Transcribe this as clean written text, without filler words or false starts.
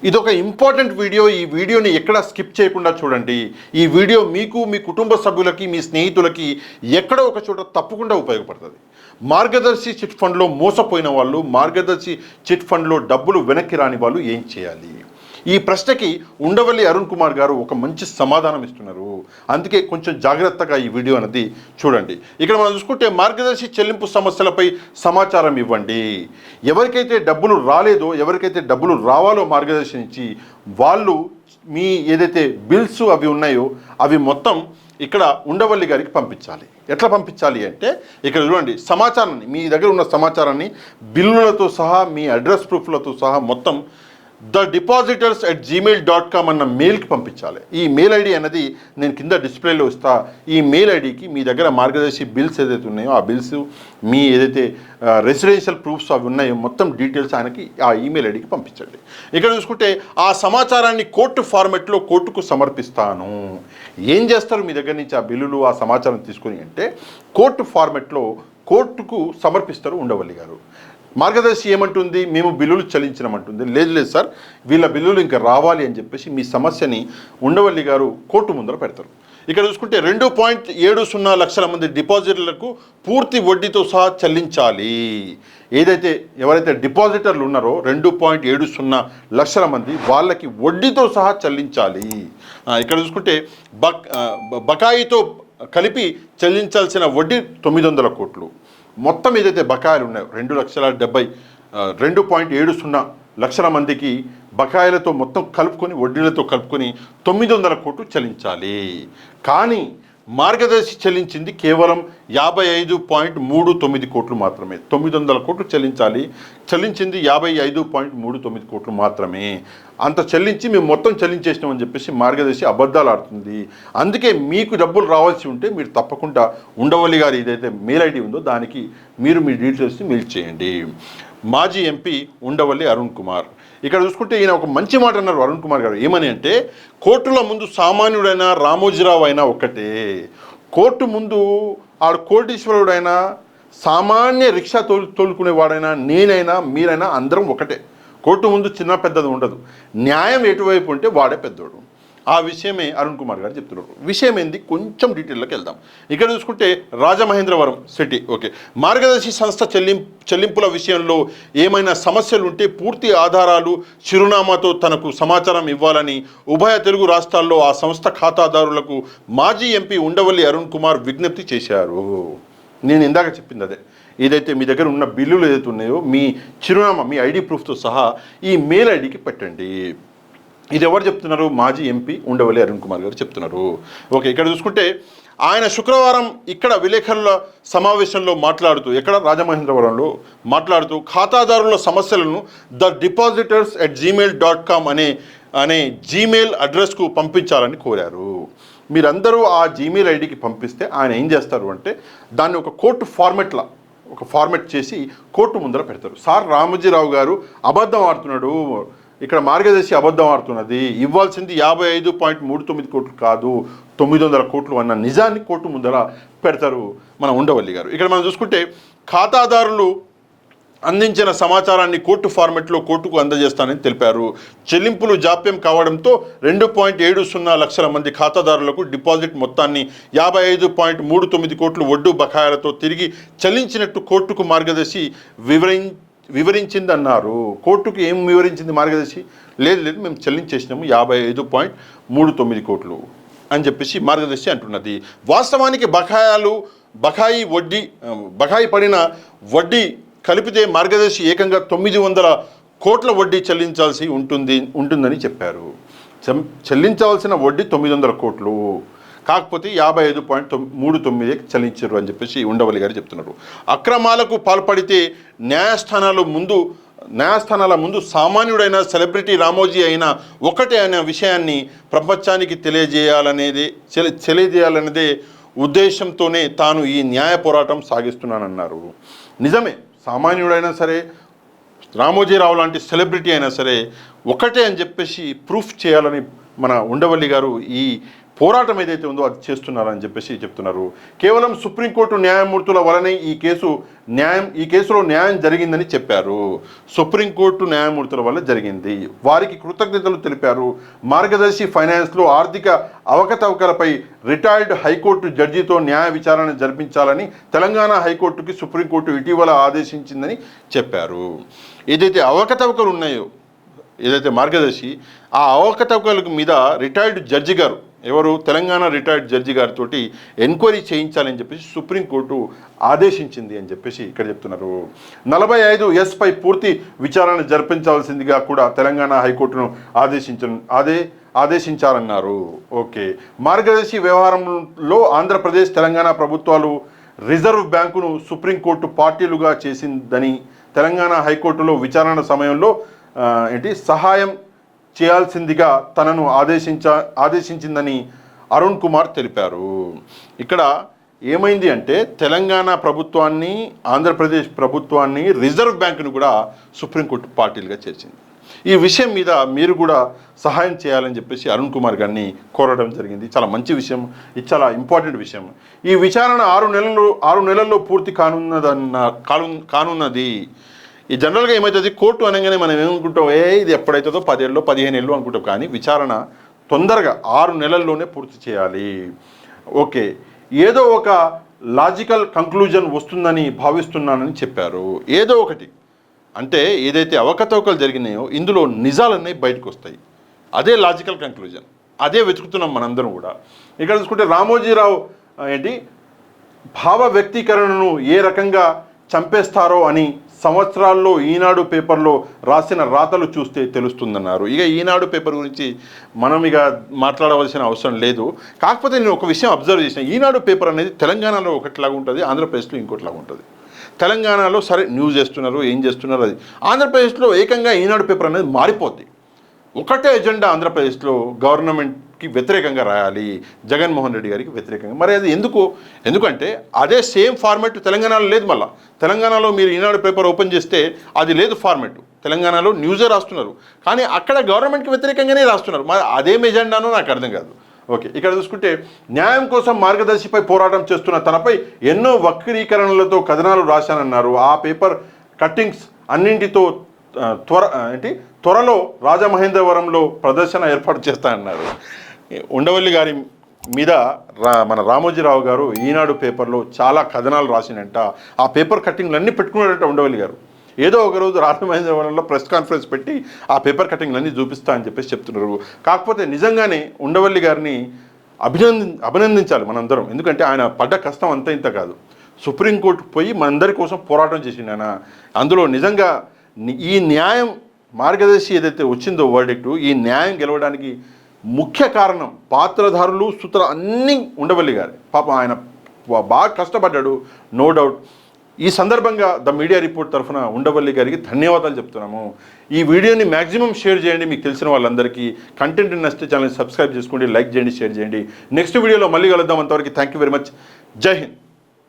ఇదొక important video. ఈ వీడియోని ఎక్కడ స్కిప్ చేయకుండా చూడండి. ఈ వీడియో మీకు, మీ కుటుంబ సభ్యులకి, మీ స్నేహితులకి ఎక్కడో ఒక చోట తప్పకుండా ఉపయోగపడుతుంది. మార్గదర్శి చిట్ ఫండ్లో మోసపోయిన వాళ్ళు, మార్గదర్శి చిట్ ఫండ్లో డబ్బులు వెనక్కి రాని వాళ్ళు ఏం చేయాలి? ఈ ప్రశ్నకి ఉండవల్లి అరుణ్ కుమార్ గారు ఒక మంచి సమాధానం ఇస్తున్నారు. అందుకే కొంచెం జాగ్రత్తగా ఈ వీడియో అనేది చూడండి. ఇక్కడ మనం చూసుకుంటే మార్గదర్శి చెల్లింపు సమస్యలపై సమాచారం ఇవ్వండి. ఎవరికైతే డబ్బులు రాలేదో, ఎవరికైతే డబ్బులు రావాలో మార్గదర్శి నుంచి, వాళ్ళు మీ ఏదైతే బిల్స్ అవి ఉన్నాయో అవి మొత్తం ఇక్కడ ఉండవల్లి గారికి పంపించాలి. ఎట్లా పంపించాలి అంటే ఇక్కడ చూడండి, సమాచారాన్ని, మీ దగ్గర ఉన్న సమాచారాన్ని బిల్లులతో సహా, మీ అడ్రస్ ప్రూఫ్లతో సహా మొత్తం thedepositors@gmail.com అన్న మెయిల్కి పంపించాలి. ఈ మెయిల్ ఐడి అనేది నేను కింద డిస్ప్లేలో ఇస్తా. ఈ మెయిల్ ఐడికి మీ దగ్గర మార్గదర్శి బిల్స్ ఏదైతే ఉన్నాయో ఆ బిల్స్, మీ ఏదైతే రెసిడెన్షియల్ ప్రూఫ్స్ అవి ఉన్నాయో మొత్తం డీటెయిల్స్ ఆయనకి ఆ ఈమెయిల్ ఐడికి పంపించండి. ఇక్కడ చూసుకుంటే ఆ సమాచారాన్ని కోర్టు ఫార్మెట్లో కోర్టుకు సమర్పిస్తాను. ఏం చేస్తారు మీ దగ్గర నుంచి ఆ బిల్లులు, ఆ సమాచారం తీసుకుని అంటే కోర్టు ఫార్మెట్లో కోర్టుకు సమర్పిస్తారు ఉండవల్లి గారు. మార్గదర్శి ఏమంటుంది? మేము బిల్లులు చెల్లించినామంటుంది. లేదు లేదు సార్, వీళ్ళ బిల్లులు ఇంకా రావాలి అని చెప్పేసి మీ సమస్యని ఉండవల్లి గారు కోర్టు ముందర పెడతారు. ఇక్కడ చూసుకుంటే 2.70 లక్షల మంది డిపాజిటర్లకు పూర్తి వడ్డీతో సహా చెల్లించాలి. ఏదైతే ఎవరైతే డిపాజిటర్లు ఉన్నారో 2.70 లక్షల మంది, వాళ్ళకి వడ్డీతో సహా చెల్లించాలి. ఇక్కడ చూసుకుంటే బకాయితో కలిపి చెల్లించాల్సిన వడ్డీ 900 కోట్లు. మొత్తం ఏదైతే బకాయిలు ఉన్నాయో 2.70 లక్షల మందికి బకాయిలతో మొత్తం కలుపుకొని, వడ్డీలతో కలుపుకొని 900 కోట్లు చెల్లించాలి. కానీ మార్గదర్శి చెల్లించింది కేవలం 55.39 కోట్లు మాత్రమే. 900 కోట్లు చెల్లించింది 55.39 కోట్లు మాత్రమే. అంత చెల్లించి మేము మొత్తం చెల్లించేసినామని చెప్పేసి మార్గదర్శి అబద్ధాలు ఆడుతుంది. అందుకే మీకు డబ్బులు రావాల్సి ఉంటే మీరు తప్పకుండా ఉండవల్లి గారు ఏదైతే మెయిల్ ఐడి ఉందో దానికి మీరు మీ డీటెయిల్స్ని మెయిల్ చేయండి. మాజీ ఎంపీ ఉండవల్లి అరుణ్ కుమార్. ఇక్కడ చూసుకుంటే ఈయన ఒక మంచి మాట అన్నారు అరుణ్ కుమార్ గారు. ఏమని అంటే, కోర్టుల ముందు సామాన్యుడైనా రామోజీరావు అయినా ఒక్కటే. కోర్టు ముందు ఆడు కోటీశ్వరుడైనా, సామాన్య రిక్షా తోలుకునేవాడైనా, నేనైనా, మీరైనా అందరం ఒకటే. కోర్టు ముందు చిన్న పెద్దది ఉండదు. న్యాయం ఎటువైపు ఉంటే వాడే పెద్దోడు. ఆ విషయమే అరుణ్ కుమార్ గారు చెప్తున్నారు. విషయం ఏంది కొంచెం డీటెయిల్లోకి వెళ్దాం. ఇక్కడ చూసుకుంటే రాజమహేంద్రవరం సిటీ. ఓకే, మార్గదర్శి సంస్థ చెల్లింపుల విషయంలో ఏమైనా సమస్యలు ఉంటే పూర్తి ఆధారాలు, చిరునామాతో తనకు సమాచారం ఇవ్వాలని ఉభయ తెలుగు రాష్ట్రాల్లో ఆ సంస్థ ఖాతాదారులకు మాజీ ఎంపీ ఉండవల్లి అరుణ్ కుమార్ విజ్ఞప్తి చేశారు. నేను ఇందాక చెప్పింది అదే. ఏదైతే మీ దగ్గర ఉన్న బిల్లులు ఏదైతే ఉన్నాయో మీ చిరునామా, మీ ఐడి ప్రూఫ్తో సహా ఈ మెయిల్ ఐడికి పెట్టండి. ఇది ఎవరు చెప్తున్నారు? మాజీ ఎంపీ ఉండవల్లి అరుణ్ కుమార్ గారు చెప్తున్నారు. ఓకే, ఇక్కడ చూసుకుంటే ఆయన శుక్రవారం ఇక్కడ విలేకరుల సమావేశంలో మాట్లాడుతూ, ఎక్కడ రాజమహేంద్రవరంలో మాట్లాడుతూ, ఖాతాదారుల సమస్యలను thedepositors@gmail.com అనే జీమెయిల్ అడ్రస్కు పంపించాలని కోరారు. మీరందరూ ఆ జీమెయిల్ ఐడికి పంపిస్తే ఆయన ఏం చేస్తారు అంటే దాన్ని ఒక కోర్టు ఫార్మెట్ చేసి కోర్టు ముందర పెడతారు. సార్ రామోజీరావు గారు అబద్ధం ఆడుతున్నాడు, ఇక్కడ మార్గదర్శి అబద్ధం ఆడుతున్నది, ఇవ్వాల్సింది 55.39 కోట్లు కాదు 900 కోట్లు అన్న నిజాన్ని కోర్టు ముందర పెడతారు మన ఉండవల్లి గారు. ఇక్కడ మనం చూసుకుంటే ఖాతాదారులు అందించిన సమాచారాన్ని కోర్టు ఫార్మెట్లో కోర్టుకు అందజేస్తానని తెలిపారు. చెల్లింపులు జాప్యం కావడంతో 2.70 లక్షల మంది ఖాతాదారులకు డిపాజిట్ మొత్తాన్ని 55.39 కోట్లు వడ్డీ బకాయిలతో తిరిగి చెల్లించినట్టు కోర్టుకు మార్గదర్శి వివరించిందన్నారు. కోర్టుకు ఏం వివరించింది మార్గదర్శి? లేదు మేము చెల్లించేసినాము 55.39 కోట్లు అని చెప్పేసి మార్గదర్శి అంటున్నది. వాస్తవానికి బకాయి పడిన వడ్డీ కలిపితే మార్గదర్శి ఏకంగా 900 కోట్ల వడ్డీ చెల్లించాల్సి ఉంటుందని చెప్పారు. చెల్లించవలసిన వడ్డీ 900 కోట్లు, కాకపోతే 55.39 చెల్లించారు అని చెప్పేసి ఉండవల్లి గారు చెప్తున్నారు. అక్రమాలకు పాల్పడితే న్యాయస్థానాల ముందు సామాన్యుడైన సెలబ్రిటీ రామోజీ అయినా ఒకటే అనే విషయాన్ని ప్రపంచానికి తెలియజేయాలనేదే ఉద్దేశంతోనే తాను ఈ న్యాయ పోరాటం సాగిస్తున్నానన్నారు. నిజమే, సామాన్యుడైనా సరే, రామోజీరావు లాంటి సెలబ్రిటీ అయినా సరే ఒకటే అని చెప్పేసి ప్రూఫ్ చేయాలని మన ఉండవల్లి గారు ఈ పోరాటం ఏదైతే ఉందో అది చేస్తున్నారని చెప్పేసి చెప్తున్నారు. కేవలం సుప్రీంకోర్టు న్యాయమూర్తుల వలనే ఈ కేసులో న్యాయం జరిగిందని చెప్పారు. సుప్రీంకోర్టు న్యాయమూర్తుల వల్ల జరిగింది, వారికి కృతజ్ఞతలు తెలిపారు. మార్గదర్శి ఫైనాన్స్లో ఆర్థిక అవకతవకలపై రిటైర్డ్ హైకోర్టు జడ్జితో న్యాయ విచారణ జరిపించాలని తెలంగాణ హైకోర్టుకి సుప్రీంకోర్టు ఇటీవల ఆదేశించిందని చెప్పారు. ఏదైతే అవకతవకలు ఉన్నాయో, ఏదైతే మార్గదర్శి, ఆ అవకతవకల మీద రిటైర్డ్ జడ్జి గారు, ఎవరు, తెలంగాణ రిటైర్డ్ జడ్జి గారితో ఎంక్వైరీ చేయించాలని చెప్పేసి సుప్రీంకోర్టు ఆదేశించింది అని చెప్పేసి ఇక్కడ చెప్తున్నారు. 45S పై పూర్తి విచారణ జరిపించాల్సిందిగా కూడా తెలంగాణ హైకోర్టును ఆదేశించారన్నారు. ఓకే, మార్గదర్శి వ్యవహారంలో ఆంధ్రప్రదేశ్ తెలంగాణ ప్రభుత్వాలు రిజర్వ్ బ్యాంకును సుప్రీంకోర్టు పార్టీలుగా చేసిందని తెలంగాణ హైకోర్టులో విచారణ సమయంలో సహాయం చేయాల్సిందిగా తనను ఆదేశించిందని అరుణ్ కుమార్ తెలిపారు. ఇక్కడ ఏమైంది అంటే తెలంగాణ ప్రభుత్వాన్ని, ఆంధ్రప్రదేశ్ ప్రభుత్వాన్ని, రిజర్వ్ బ్యాంకును కూడా సుప్రీంకోర్టు పార్టీలుగా చేర్చింది. ఈ విషయం మీద మీరు కూడా సహాయం చేయాలని చెప్పేసి అరుణ్ కుమార్ గారిని కోరడం జరిగింది. చాలా మంచి విషయం, ఇది చాలా ఇంపార్టెంట్ విషయం. ఈ విచారణ 6 నెలల్లో పూర్తి కానున్నది. ఈ జనరల్గా ఏమవుతుంది, కోర్టు అనగానే మనం ఏమనుకుంటాం, ఇది ఎప్పుడైతుందో 10 ఏళ్ళు 15 ఏళ్ళు అనుకుంటాం. కానీ విచారణ తొందరగా 6 నెలల్లోనే పూర్తి చేయాలి. ఓకే, ఏదో ఒక లాజికల్ కంక్లూజన్ వస్తుందని భావిస్తున్నానని చెప్పారు. ఏదో ఒకటి అంటే ఏదైతే అవకతవకలు జరిగినాయో ఇందులో నిజాలన్నీ బయటకు వస్తాయి. అదే లాజికల్ కంక్లూజన్, అదే వెతుకుతున్నాం మనందరం కూడా. ఇక్కడ చూసుకుంటే రామోజీరావు భావ వ్యక్తీకరణను ఏ రకంగా చంపేస్తారో అని సంవత్సరాల్లో ఈనాడు పేపర్లో రాసిన రాతలు చూస్తే తెలుస్తుందన్నారు. ఇక ఈనాడు పేపర్ గురించి మనం ఇక మాట్లాడవలసిన అవసరం లేదు. కాకపోతే నేను ఒక విషయం అబ్జర్వ్ చేసిన, ఈనాడు పేపర్ అనేది తెలంగాణలో ఒకటిలాగా ఉంటుంది, ఆంధ్రప్రదేశ్లో ఇంకోటిలాగా ఉంటుంది. తెలంగాణలో సరే న్యూస్ చేస్తున్నారు, ఏం చేస్తున్నారు అది. ఆంధ్రప్రదేశ్లో ఏకంగా ఈనాడు పేపర్ అనేది మారిపోద్ది. ఒకటే ఎజెండా ఆంధ్రప్రదేశ్లో, గవర్నమెంట్కి వ్యతిరేకంగా రాయాలి, జగన్మోహన్ రెడ్డి గారికి వ్యతిరేకంగా. మరి అది ఎందుకంటే అదే సేమ్ ఫార్మాట్ తెలంగాణలో లేదు. మళ్ళీ తెలంగాణలో మీరు ఈనాడు పేపర్ ఓపెన్ చేస్తే అది లేదు ఫార్మాట్. తెలంగాణలో న్యూసే రాస్తున్నారు, కానీ అక్కడ గవర్నమెంట్కి వ్యతిరేకంగానే రాస్తున్నారు. మరి అదేం ఎజెండానో నాకు అర్థం కాదు. ఓకే, ఇక్కడ చూసుకుంటే త్యాగం కోసం మార్గదర్శిపై పోరాటం చేస్తున్న తనపై ఎన్నో వక్రీకరణలతో కథనాలు రాశానన్నారు. ఆ పేపర్ కట్టింగ్స్ అన్నింటితో త్వరలో రాజమహేంద్రవరంలో ప్రదర్శన ఏర్పాటు చేస్తానన్నారు. ఉండవల్లి గారి మీద మన రామోజీరావు గారు ఈనాడు పేపర్లో చాలా కథనాలు రాసినంట. ఆ పేపర్ కట్టింగ్లన్నీ పెట్టుకున్నాడంట ఉండవల్లి గారు. ఏదో ఒకరోజు రాజమహేంద్రవరంలో ప్రెస్ కాన్ఫరెన్స్ పెట్టి ఆ పేపర్ కటింగ్లన్నీ చూపిస్తా అని చెప్పేసి చెప్తున్నారు. కాకపోతే నిజంగానే ఉండవల్లి గారిని అభినందించాలి మనందరం. ఎందుకంటే ఆయన పడ్డ కష్టం అంత ఇంత కాదు. సుప్రీంకోర్టు పోయి మనందరి కోసం పోరాటం చేసిండు ఆయన. అందులో నిజంగా ఈ న్యాయం మార్గదర్శి ఏదైతే వచ్చిందో వర్డిక్టు, ఈ న్యాయం గెలవడానికి ముఖ్య కారణం పాత్రధారులు అన్నీ ఉండవల్లి గారు. పాపం ఆయన బాగా కష్టపడ్డాడు, నో డౌట్. ఈ సందర్భంగా ద మీడియా రిపోర్ట్ తరఫున ఉండవల్లి గారికి ధన్యవాదాలు చెప్తున్నాము. ఈ వీడియోని మ్యాక్సిమం షేర్ చేయండి మీకు తెలిసిన వాళ్ళందరికీ. కంటెంట్ నచ్చితే ఛానల్ని సబ్స్క్రైబ్ చేసుకోండి, లైక్ చేయండి, షేర్ చేయండి. నెక్స్ట్ వీడియోలో మళ్ళీ కలుద్దాం. అంతవరకు థ్యాంక్ యూ వెరీ మచ్. జై హింద్.